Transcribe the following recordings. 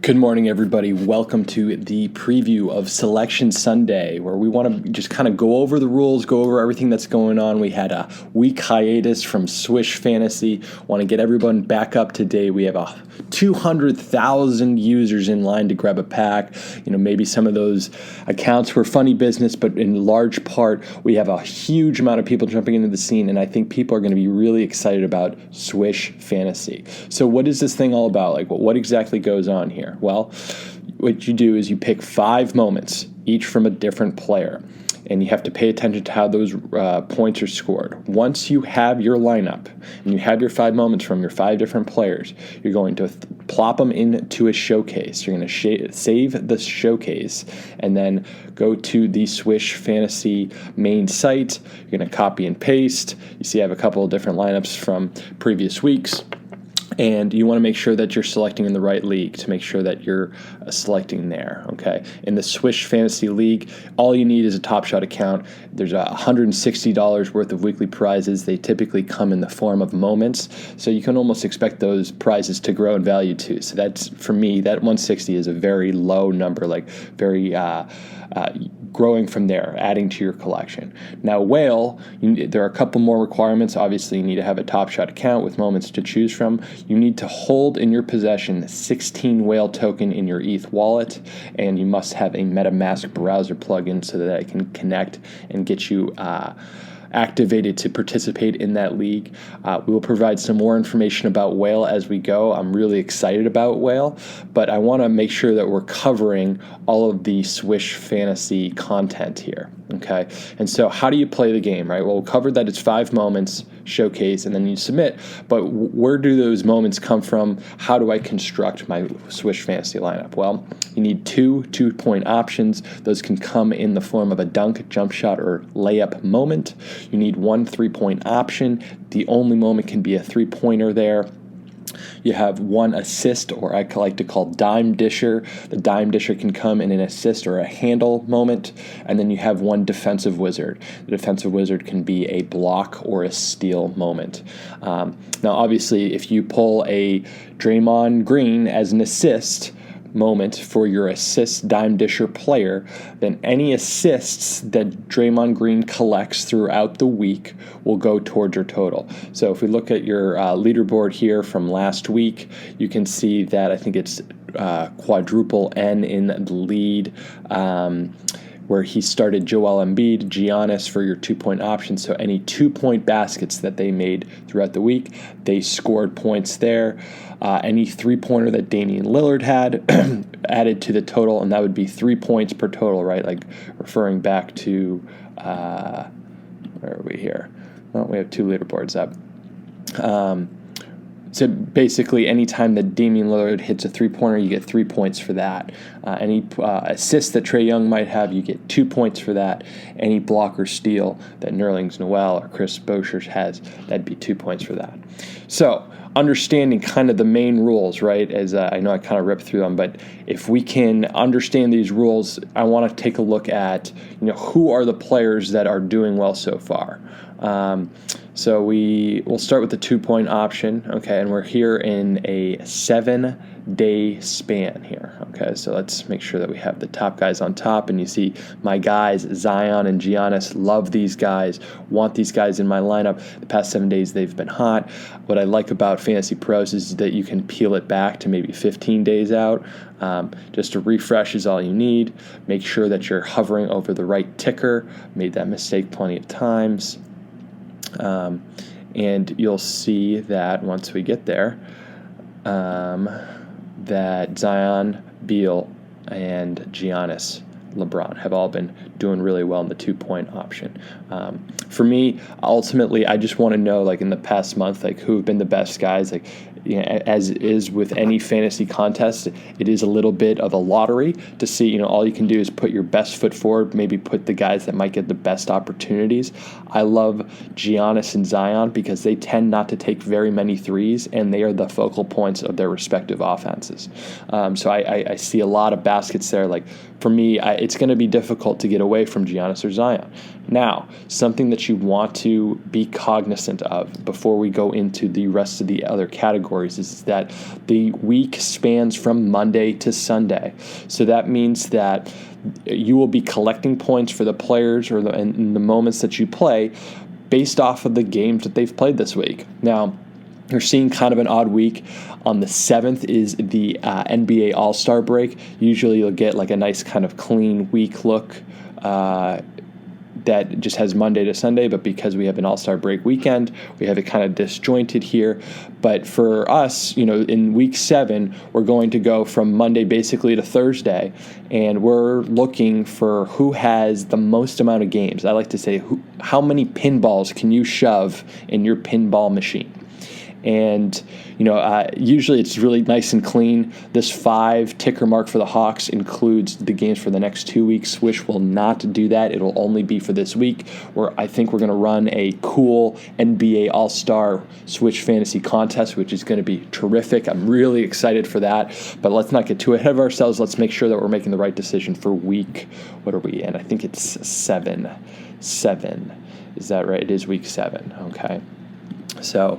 Good morning, everybody. Welcome to the preview of Selection Sunday, where we want to just kind of go over the rules, go over everything that's going on. We had a week hiatus from Swyysh Fantasy. Want to get everyone back up to date. We have 200,000 users in line to grab a pack. Maybe some of those accounts were funny business, but in large part, we have a huge amount of people jumping into the scene, and I think people are going to be really excited about Swyysh Fantasy. So what is this thing all about? What exactly goes on here? Well, what you do is you pick 5 moments, each from a different player, and you have to pay attention to how those points are scored. Once you have your lineup and you have your 5 moments from your 5 different players, you're going to plop them into a showcase. You're going to save the showcase and then go to the Swyysh Fantasy main site. You're going to copy and paste. You see I have a couple of different lineups from previous weeks. And you want to make sure that you're selecting in the right league to make sure that you're selecting there, okay? In the Swyysh Fantasy League, all you need is a Top Shot account. There's $160 worth of weekly prizes. They typically come in the form of moments, so you can almost expect those prizes to grow in value too. So that's, for me, that 160 is a very low number, very growing from there, adding to your collection. Now, Whale, there are a couple more requirements. Obviously, you need to have a Top Shot account with moments to choose from. You need to hold in your possession 16 Whale token in your ETH wallet, and you must have a MetaMask browser plugin so that it can connect and get you activated to participate in that league. We will provide some more information about Whale as we go. I'm really excited about Whale, but I want to make sure that we're covering all of the Swyysh Fantasy content here, okay? And so how do you play the game, right? Well, we covered that it's 5 moments, showcase, and then you submit, but where do those moments come from? How do I construct my Swyysh Fantasy lineup? Well, you need 2 2-point options. Those can come in the form of a dunk, jump shot, or layup moment. You need 1 3-point option. The only moment can be a 3-pointer there. You have 1 assist, or I like to call dime disher. The dime disher can come in an assist or a handle moment. And then you have 1 defensive wizard. The defensive wizard can be a block or a steal moment. Now, obviously, if you pull a Draymond Green as an assist moment for your assist dime disher player, then any assists that Draymond Green collects throughout the week will go towards your total. So if we look at your leaderboard here from last week, you can see that I think it's quadruple N in the lead, where he started Joel Embiid, Giannis for your 2-point option. So any 2-point baskets that they made throughout the week, they scored points there. Any 3-pointer that Damian Lillard had added to the total, and that would be 3 points per total, right? Referring back to, where are we here? Well, we have 2 leaderboards up. So basically, anytime that Damian Lillard hits a 3-pointer, you get 3 points for that. Any assist that Trae Young might have, you get 2 points for that. Any block or steal that Nerlens Noel or Chris Boshers has, that'd be 2 points for that. So understanding kind of the main rules, right, as I know I kind of ripped through them, but if we can understand these rules, I want to take a look at, who are the players that are doing well so far. So we'll start with the 2-point option, okay, and we're here in a 7-day span here, okay, so let's make sure that we have the top guys on top, and you see my guys, Zion and Giannis, love these guys, want these guys in my lineup. The past 7 days, they've been hot. What I like about Fantasy Pros is that you can peel it back to maybe 15 days out. Just a refresh is all you need. Make sure that you're hovering over the right ticker. Made that mistake plenty of times. And you'll see that once we get there, that Zion, Beal, and Giannis, LeBron have all been doing really well in the 2-point option. For me, ultimately, I just want to know, in the past month, who have been the best guys. As is with any fantasy contest, it is a little bit of a lottery to see. All you can do is put your best foot forward, maybe put the guys that might get the best opportunities. I love Giannis and Zion because they tend not to take very many threes, and they are the focal points of their respective offenses. So I see a lot of baskets there. For me, it's going to be difficult to get away from Giannis or Zion. Now, something that you want to be cognizant of before we go into the rest of the other categories is that the week spans from Monday to Sunday. So that means that you will be collecting points for the players in the moments that you play based off of the games that they've played this week. Now, you're seeing kind of an odd week. On the 7th is the NBA All-Star break. Usually you'll get like a nice kind of clean week look that just has Monday to Sunday, but because we have an All-Star break weekend, we have it kind of disjointed here. But for us, in week 7, we're going to go from Monday basically to Thursday, and we're looking for who has the most amount of games. I like to say, how many pinballs can you shove in your pinball machine? And, usually it's really nice and clean. This 5 ticker mark for the Hawks includes the games for the next 2 weeks. Swyysh will not do that. It'll only be for this week, where I think we're going to run a cool NBA All-Star Swyysh fantasy contest, which is going to be terrific. I'm really excited for that. But let's not get too ahead of ourselves. Let's make sure that we're making the right decision for week, what are we in? I think it's 7. Is that right? It is week 7. Okay. So,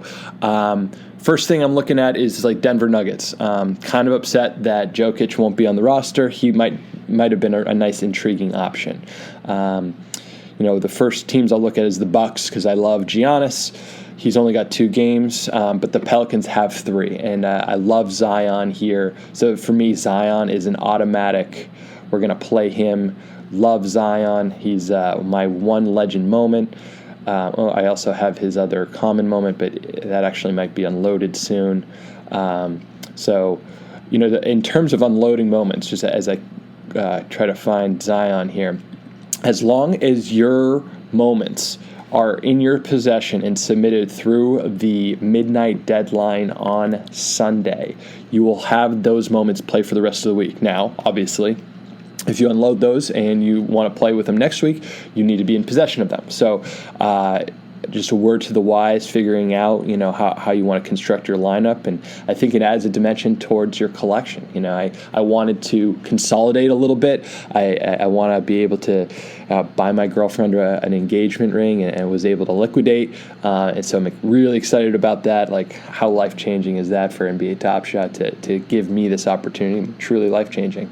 first thing I'm looking at is like Denver Nuggets. Kind of upset that Jokic won't be on the roster. He might have been a nice, intriguing option. The first teams I'll look at is the Bucks because I love Giannis. He's only got 2 games, but the Pelicans have 3, and I love Zion here. So for me, Zion is an automatic. We're going to play him. Love Zion. He's my one legend moment. I also have his other common moment, but that actually might be unloaded soon. In terms of unloading moments, just as I try to find Zion here, as long as your moments are in your possession and submitted through the midnight deadline on Sunday, you will have those moments play for the rest of the week. Now, obviously, if you unload those and you want to play with them next week, you need to be in possession of them. So just a word to the wise, figuring out, how you want to construct your lineup. And I think it adds a dimension towards your collection. I wanted to consolidate a little bit. I want to be able to buy my girlfriend an engagement ring and was able to liquidate. And so I'm really excited about that. Like, how life-changing is that for NBA Top Shot to give me this opportunity? Truly life-changing.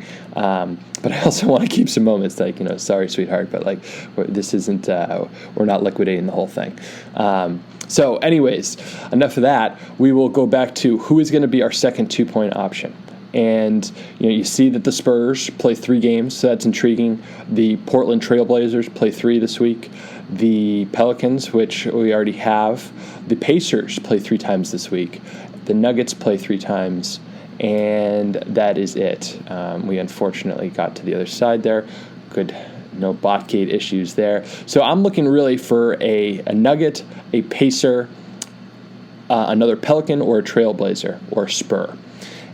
But I also want to keep some moments like, sorry, sweetheart, but like, this isn't, we're not liquidating the whole thing. So anyways, enough of that. We will go back to who is going to be our second 2-point option. And, you see that the Spurs play 3 games, so that's intriguing. The Portland Trailblazers play 3 this week. The Pelicans, which we already have. The Pacers play 3 times this week. The Nuggets play 3 times. And that is it. We unfortunately got to the other side there. Good, no botgate issues there. So I'm looking really for a Nugget, a Pacer, another Pelican, or a Trailblazer, or a Spur.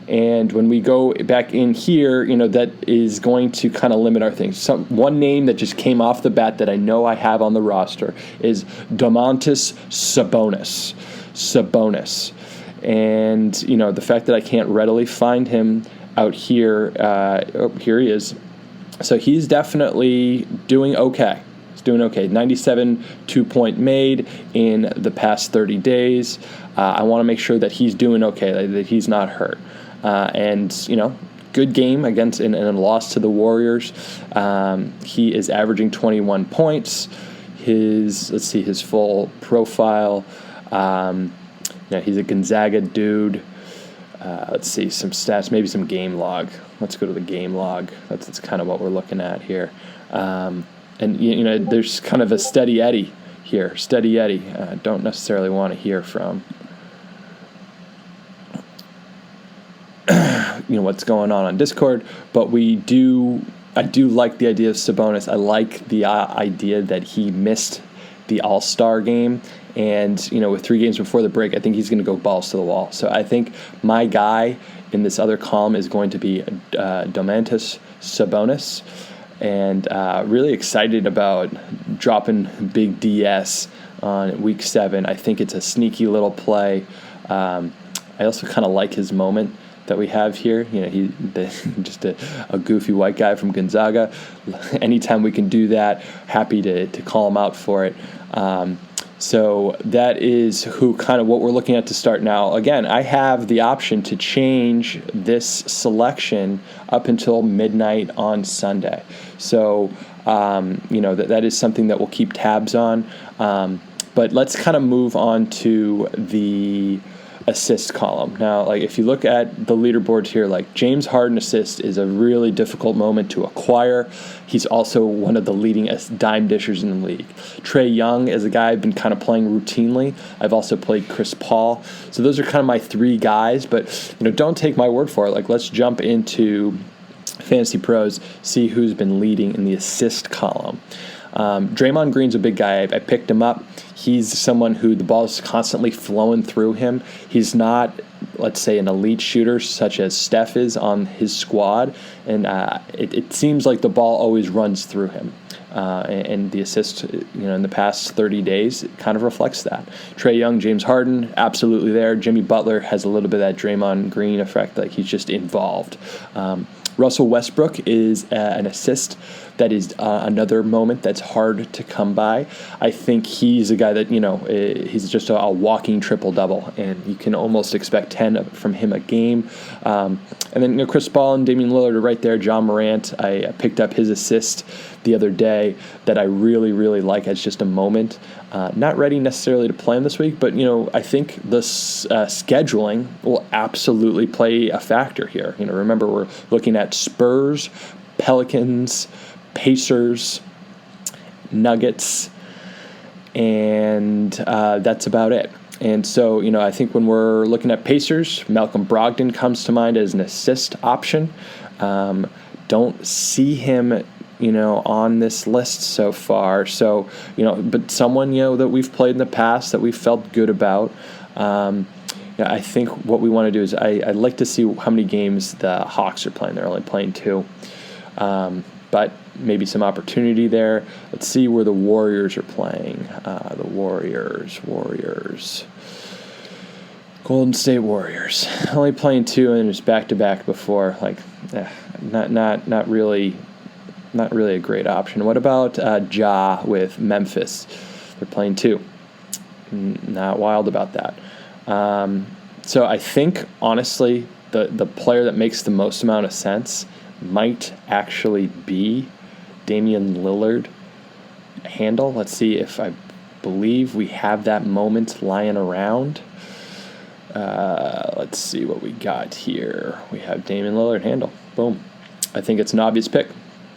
And when we go back in here, that is going to kind of limit our things. One name that just came off the bat that I know I have on the roster is Domantas Sabonis. And, the fact that I can't readily find him out here, here he is. So he's definitely doing okay. He's doing okay. 97 2-point made in the past 30 days. I want to make sure that he's doing okay, that he's not hurt. Good game against in a loss to the Warriors. He is averaging 21 points. His full profile. He's a Gonzaga dude. Let's see some stats, maybe some game log. Let's go to the game log. That's kind of what we're looking at here. There's kind of a steady Eddie here. Steady Eddie. Don't necessarily want to hear from what's going on Discord, but I do like the idea of Sabonis. I like the idea that he missed the All-Star game. And, with 3 games before the break, I think he's going to go balls to the wall. So I think my guy in this other column is going to be Domantas Sabonis. And really excited about dropping big DS on week 7. I think it's a sneaky little play. I also kind of like his moment that we have here. Just a goofy white guy from Gonzaga. Anytime we can do that, happy to call him out for it. So that is what we're looking at to start now. Again, I have the option to change this selection up until midnight on Sunday. So, that is something that we'll keep tabs on. But let's kind of move on to the assist column. Now, if you look at the leaderboard here, James Harden assist is a really difficult moment to acquire. He's also one of the leading dime dishers in the league. Trae Young is a guy I've been kind of playing routinely. I've also played Chris Paul. So those are kind of my three guys, but don't take my word for it. Let's jump into Fantasy Pros, see who's been leading in the assist column. Draymond Green's a big guy. I picked him up. He's someone who the ball is constantly flowing through him. He's not, let's say, an elite shooter such as Steph is on his squad, and it seems like the ball always runs through him. And the assist, in the past 30 days, it kind of reflects that. Trae Young, James Harden, absolutely there. Jimmy Butler has a little bit of that Draymond Green effect, he's just involved. Russell Westbrook is an assist that is another moment that's hard to come by. I think he's a guy that, he's just a walking triple-double, and you can almost expect 10 from him a game. And then Chris Paul and Damian Lillard are right there. John Morant, I picked up his assist the other day that I really, really like as just a moment. Not ready necessarily to play him this week, but, I think the scheduling will absolutely play a factor here. Remember, we're looking at Spurs, Pelicans, Pacers, Nuggets, and that's about it. And so, I think when we're looking at Pacers, Malcolm Brogdon comes to mind as an assist option. Don't see him on this list so far. So, but someone, that we've played in the past that we've felt good about. I think what we want to do is I'd like to see how many games the Hawks are playing. They're only playing 2. But maybe some opportunity there. Let's see where the Warriors are playing. The Warriors. Golden State Warriors. Only playing 2 and it's back-to-back before. Not really a great option. What about Ja with Memphis? They're playing 2. Not wild about that. So I think, honestly, the player that makes the most amount of sense might actually be Damian Lillard handle. Let's see if I believe we have that moment lying around. Let's see what we got here. We have Damian Lillard handle. Boom. I think it's an obvious pick.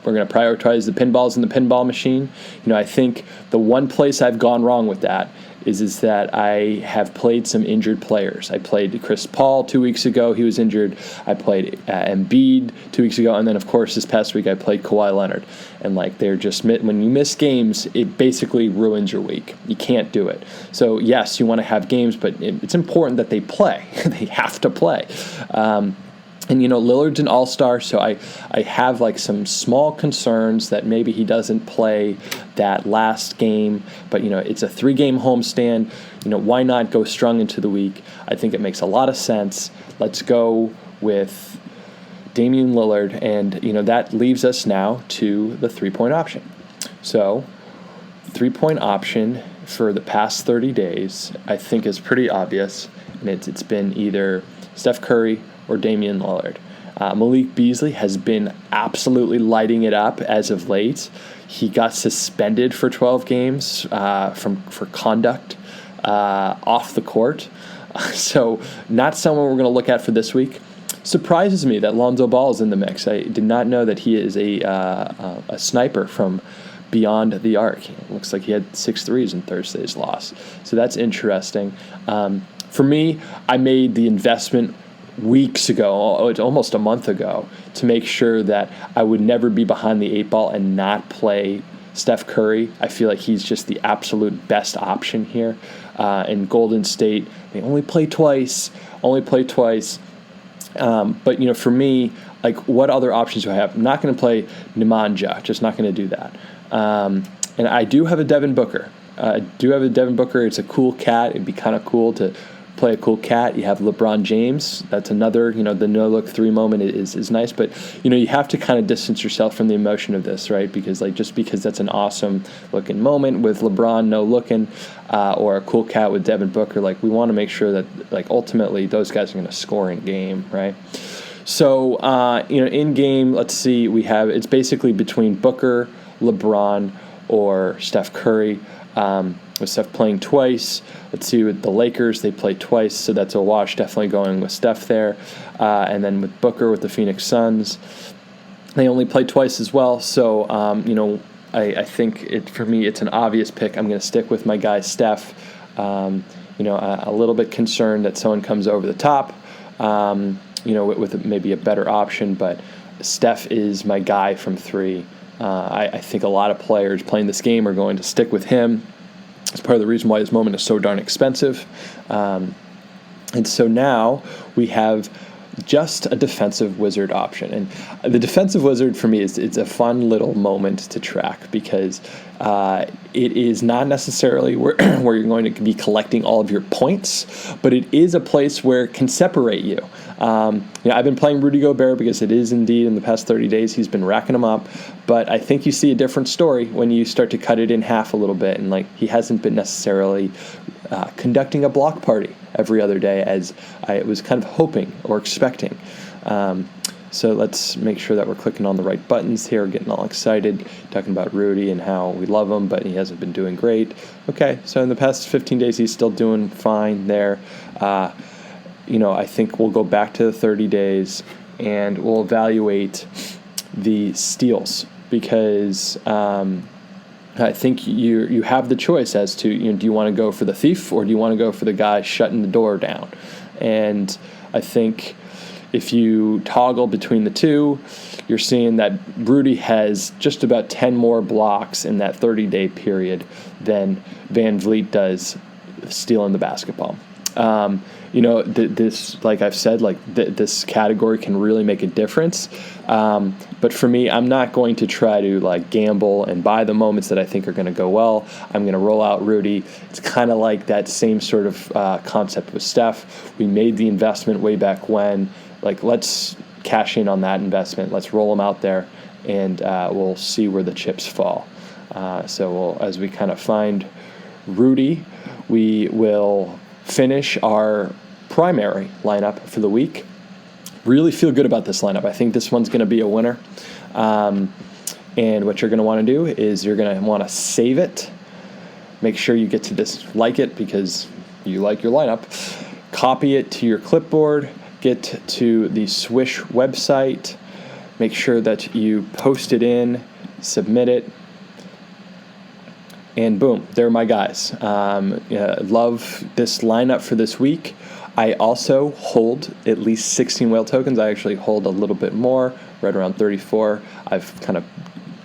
We're going to prioritize the pinballs in the pinball machine. I think the one place I've gone wrong with that is that I have played some injured players. I played Chris Paul 2 weeks ago. He was injured. I played Embiid 2 weeks ago. And then, of course, this past week I played Kawhi Leonard. And, they're just, when you miss games, it basically ruins your week. You can't do it. So, yes, you want to have games, but it's important that they play. They have to play. And, Lillard's an all-star, so I have, some small concerns that maybe he doesn't play that last game. But, it's a 3-game homestand. Why not go strong into the week? I think it makes a lot of sense. Let's go with Damian Lillard. And, that leaves us now to the 3-point option. So, 3-point option for the past 30 days, I think is pretty obvious. And it's been either Steph Curry or Damian Lillard. Malik Beasley has been absolutely lighting it up as of late. He got suspended for 12 games for conduct off the court. So not someone we're going to look at for this week. Surprises me that Lonzo Ball is in the mix. I did not know that he is a sniper from beyond the arc. It looks like he had 6 threes in Thursday's loss. So that's interesting. For me, I made the investment weeks ago, it's almost a month ago, to make sure that I would never be behind the 8 ball and not play Steph Curry. I feel like he's just the absolute best option here. In Golden State, they only play twice. But, for me, what other options do I have? I'm not going to play Nemanja, just not going to do that. And I do have a Devin Booker. It's a cool cat. It'd be kind of cool to play a cool cat. You have LeBron James. That's another, the no-look three moment is nice. But, you have to kind of distance yourself from the emotion of this, right? Because, just because that's an awesome-looking moment with LeBron no-looking or a cool cat with Devin Booker, we want to make sure that, ultimately those guys are going to score in game, right? So, in game, let's see, it's basically between Booker, LeBron, or Steph Curry, with Steph playing twice. Let's see, with the Lakers, they play twice, so that's a wash, definitely going with Steph there. And then with Booker, with the Phoenix Suns, they only play twice as well. So, I think, for me, it's an obvious pick. I'm going to stick with my guy, Steph. A little bit concerned that someone comes over the top, with maybe a better option, but Steph is my guy from three. I think a lot of players playing this game are going to stick with him. It's part of the reason why this moment is so darn expensive. And so now we have just a defensive wizard option. And the defensive wizard for me it's a fun little moment to track because it is not necessarily where you're going to be collecting all of your points, but it is a place where it can separate you. I've been playing Rudy Gobert because it is indeed in the past 30 days he's been racking them up, but I think you see a different story when you start to cut it in half a little bit, and he hasn't been necessarily conducting a block party every other day as I was kind of hoping or expecting. So let's make sure that we're clicking on the right buttons here, getting all excited, talking about Rudy and how we love him, but he hasn't been doing great. Okay, so in the past 15 days, he's still doing fine there. I think we'll go back to the 30 days and we'll evaluate the steals because I think you have the choice as to, do you want to go for the thief or do you want to go for the guy shutting the door down? And I think if you toggle between the two, you're seeing that Rudy has just about 10 more blocks in that 30-day period than Van Vliet does stealing the basketball. This, like I've said, this category can really make a difference. But for me, I'm not going to try to gamble and buy the moments that I think are going to go well. I'm going to roll out Rudy. It's kind of like that same sort of concept with Steph. We made the investment way back when. Let's cash in on that investment. Let's roll them out there, and we'll see where the chips fall. As we kind of find Rudy, we will finish our primary lineup for the week. Really feel good about this lineup. I think this one's going to be a winner. And what you're going to want to do is you're going to want to save it. Make sure you get to dislike it because you like your lineup. Copy it to your clipboard. Get to the Swyysh website. Make sure that you post it in, submit it, and boom, they're my guys. Love this lineup for this week. I also hold at least 16 whale tokens. I actually hold a little bit more, right around 34. I've kind of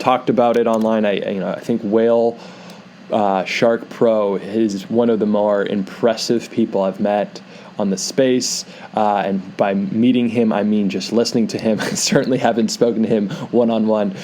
talked about it online. I think Whale Shark Pro is one of the more impressive people I've met on the space, and by meeting him, I mean just listening to him. I certainly haven't spoken to him one-on-one,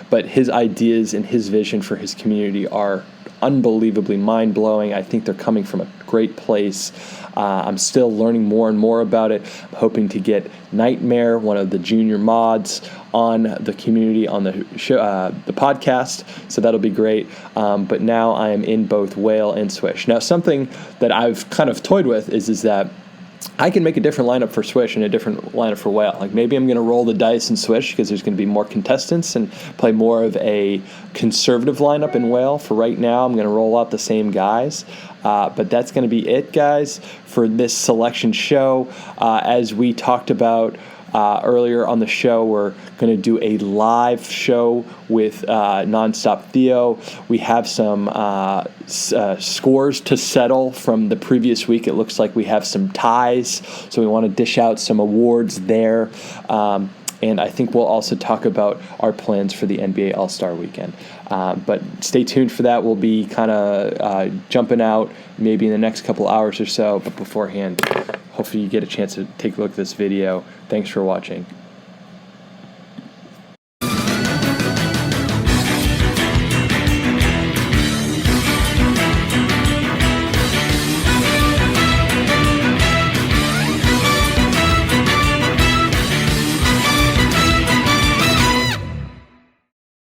but his ideas and his vision for his community are unbelievably mind-blowing. I think they're coming from a great place. I'm still learning more and more about it. I'm hoping to get Nightmare, one of the junior mods, on the community, on the show, the podcast, so that'll be great. But now I am in both Whale and Swyysh. Now, something that I've kind of toyed with is that I can make a different lineup for Swyysh and a different lineup for Whale. Maybe I'm going to roll the dice in Swyysh because there's going to be more contestants and play more of a conservative lineup in Whale. For right now, I'm going to roll out the same guys. But that's going to be it, guys, for this selection show. As we talked about earlier on the show, we're going to do a live show with Nonstop Theo. We have some scores to settle from the previous week. It looks like we have some ties, so we want to dish out some awards there. And I think we'll also talk about our plans for the NBA All-Star Weekend. But stay tuned for that. We'll be kind of jumping out maybe in the next couple hours or so. But beforehand, hopefully you get a chance to take a look at this video. Thanks for watching.